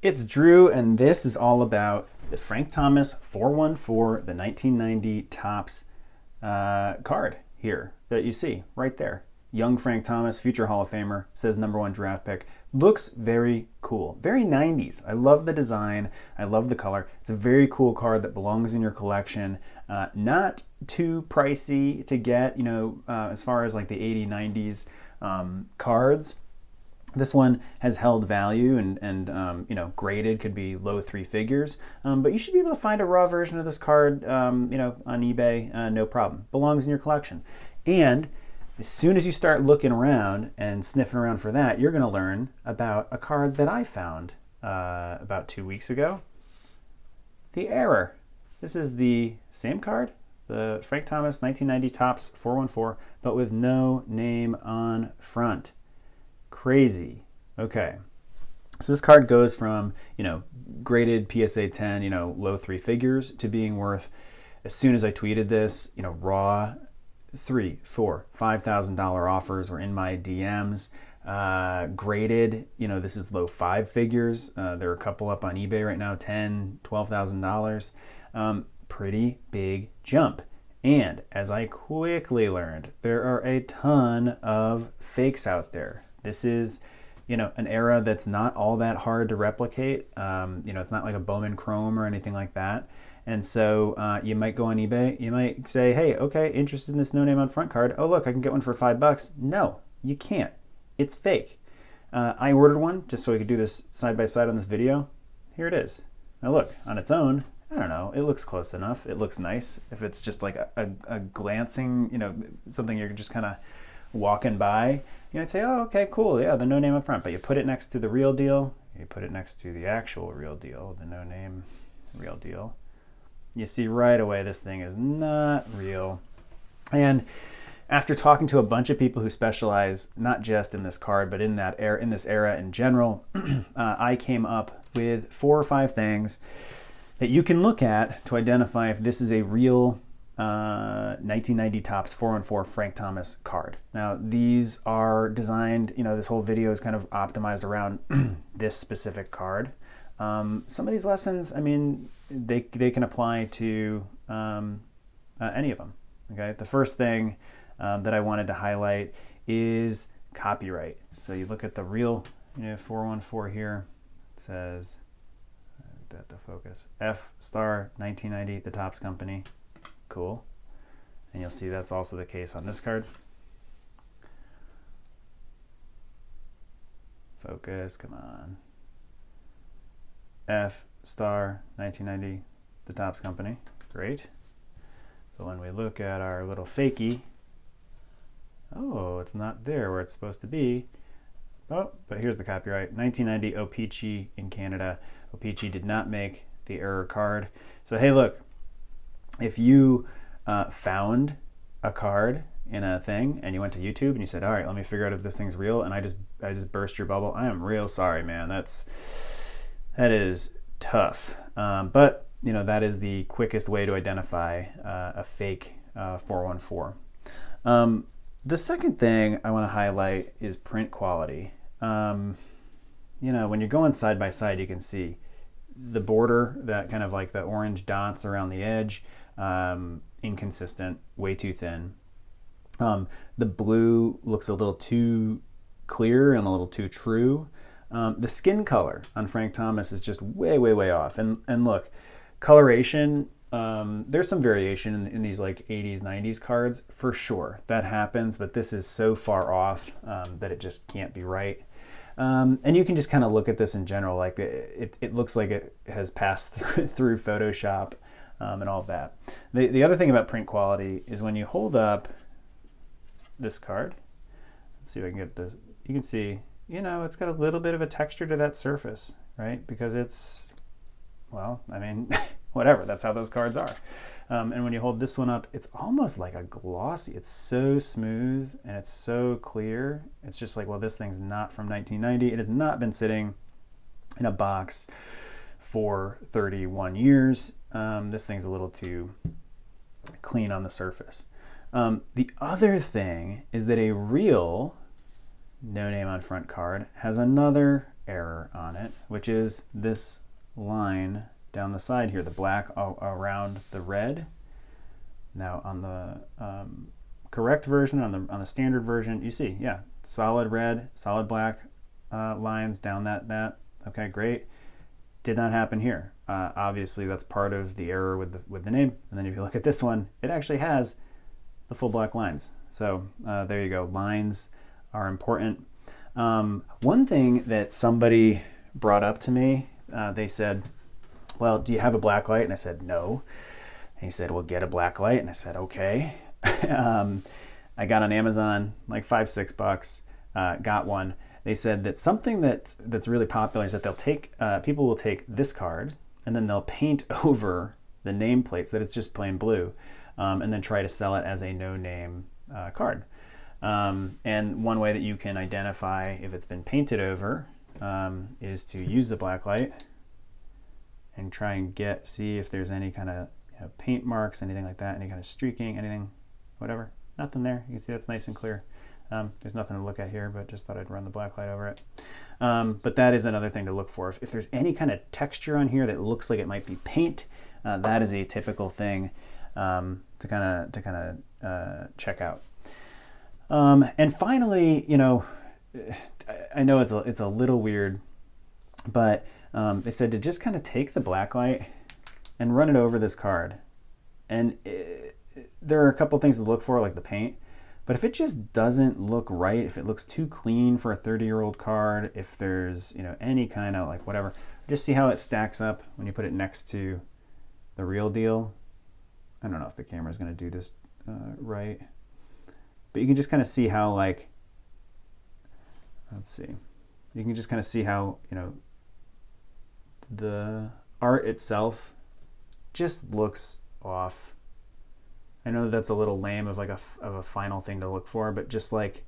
It's Drew, and this is all about the Frank Thomas 414, the 1990 Topps card here that you see right there. Young Frank Thomas, future Hall of Famer, says #1 draft pick. Looks very cool. Very 90s. I love the design. I love the color. It's a very cool card that belongs in your collection. Not too pricey to get, as far as like the 80s, 90s cards. This one has held value and graded, could be low three figures, but you should be able to find a raw version of this card, on eBay, no problem. Belongs in your collection. And as soon as you start looking around and sniffing around for that, you're going to learn about a card that I found about 2 weeks ago. The Error. This is the same card, the Frank Thomas 1990 Topps 414, but with no name on front. Crazy. Okay. So this card goes from, graded PSA 10, low three figures to being worth, as soon as I tweeted this, raw $3,000, $4,000, $5,000 offers were in my DMs. Graded, this is low five figures. There are a couple up on eBay right now, $10,000, $12,000. Pretty big jump. And as I quickly learned, there are a ton of fakes out there. This is, an era that's not all that hard to replicate. It's not like a Bowman Chrome or anything like that. And so you might go on eBay. You might say, hey, okay, interested in this no name on front card. Oh, look, I can get one for $5. No, you can't. It's fake. I ordered one just so we could do this side by side on this video. Here it is. Now look, on its own, I don't know, it looks close enough. It looks nice. If it's just like a glancing, something you're just kind of walking by, I'd say, oh, okay, cool, yeah, the no name up front. But you put it next to the real deal, you put it next to the actual real deal, the no name real deal. You see right away this thing is not real. And after talking to a bunch of people who specialize not just in this card, but in this era in general, I came up with 4 or 5 things that you can look at to identify if this is a real 1990 Topps 414 Frank Thomas card. Now, these are designed, this whole video is kind of optimized around this specific card. Some of these lessons, they can apply to any of them. Okay, the first thing that I wanted to highlight is copyright. So you look at the real 414 here. It says, the focus, F star 1990, the Topps company. Cool. And you'll see that's also the case on this card. Focus, come on. F star 1990, the Topps company. Great. But when we look at our little fakie, oh, it's not there where it's supposed to be. Oh, but here's the copyright. 1990 O-Pee-Chee in Canada. O-Pee-Chee did not make the Error card. So hey, look, if you found a card in a thing and you went to YouTube and you said, all right, let me figure out if this thing's real, and I just burst your bubble, I am real sorry, man. That is tough. But that is the quickest way to identify a fake 414. The second thing I want to highlight is print quality. When you're going side by side, you can see the border, that kind of like the orange dots around the edge, inconsistent, way too thin. The blue looks a little too clear and a little too true. The skin color on Frank Thomas is just way, way, way off. And look, coloration, there's some variation in these like 80s, 90s cards for sure. That happens, but this is so far off that it just can't be right. And you can just kind of look at this in general, like it looks like it has passed through Photoshop and all of that. The other thing about print quality is when you hold up this card, let's see if I can get this, you can see, it's got a little bit of a texture to that surface, right? Because it's, whatever, that's how those cards are. And when you hold this one up, it's almost like a glossy. It's so smooth and it's so clear. It's just like, well, this thing's not from 1990. It has not been sitting in a box for 31 years. This thing's a little too clean on the surface. The other thing is that a real no name on front card has another error on it, which is this line down the side here, the black around the red. Now on the correct version, on the standard version, you see, yeah, solid red, solid black lines down that. Okay, great. Did not happen here. Obviously, that's part of the error with the name. And then if you look at this one, it actually has the full black lines. So there you go. Lines are important. One thing that somebody brought up to me, they said, well, do you have a black light? And I said, no. And he said, well, get a black light. And I said, okay. I got on Amazon, like $5-6, got one. They said that something that's really popular is that they'll take, people will take this card and then they'll paint over the nameplate so that it's just plain blue, and then try to sell it as a no-name card. And one way that you can identify if it's been painted over is to use the black light and try and see if there's any kind of paint marks, anything like that, any kind of streaking, anything, whatever. Nothing there. You can see that's nice and clear. There's nothing to look at here, but just thought I'd run the black light over it. But that is another thing to look for. If there's any kind of texture on here that looks like it might be paint, that is a typical thing to kind of check out. And finally, I know it's a little weird, but they said to just kind of take the black light and run it over this card. And there are a couple things to look for, like the paint. But if it just doesn't look right, if it looks too clean for a 30-year-old card, if there's any kind of like whatever, just see how it stacks up when you put it next to the real deal. I don't know if the camera is going to do this right, but you can just kind of see how, like, let's see, you can just kind of see how the art itself just looks off. I know that's a little lame of like a final thing to look for, but just like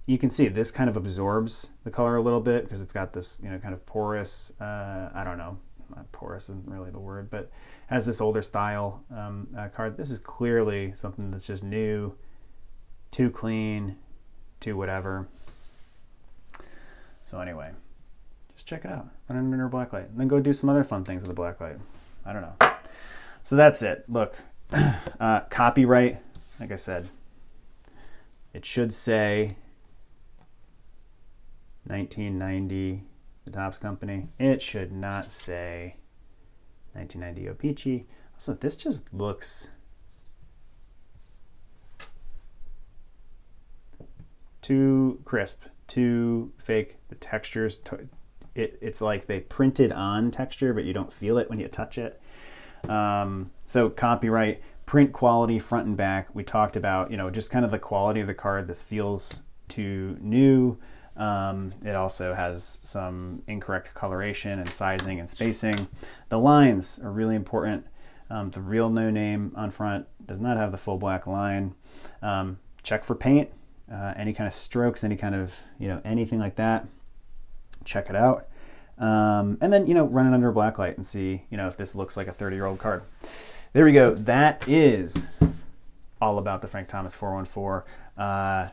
you can see this kind of absorbs the color a little bit because it's got this kind of porous, I don't know, porous isn't really the word, but has this older style card. This is clearly something that's just new, too clean, too whatever. So anyway, just check it out. Run it under a black light and then go do some other fun things with a black light. I don't know. So that's it. Look. Copyright, like I said, it should say 1990 the Topps Company. It should not say 1990 O-Pee-Chee. Also, this just looks too crisp, too fake. The textures, it's like they printed on texture, but you don't feel it when you touch it. So copyright, print quality, front and back. We talked about, just kind of the quality of the card. This feels too new. It also has some incorrect coloration and sizing and spacing. The lines are really important. The real no name on front does not have the full black line. Check for paint, any kind of strokes, any kind of, anything like that. Check it out. And then, run it under a black light and see, if this looks like a 30-year-old card. There we go. That is all about the Frank Thomas 414.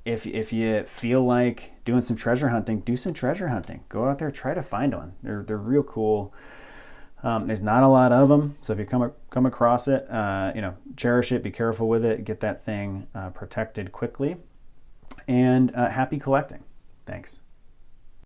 If you feel like doing some treasure hunting, do some treasure hunting. Go out there, try to find one. They're real cool. There's not a lot of them, so if you come across it, cherish it, be careful with it, get that thing protected quickly, and happy collecting. Thanks.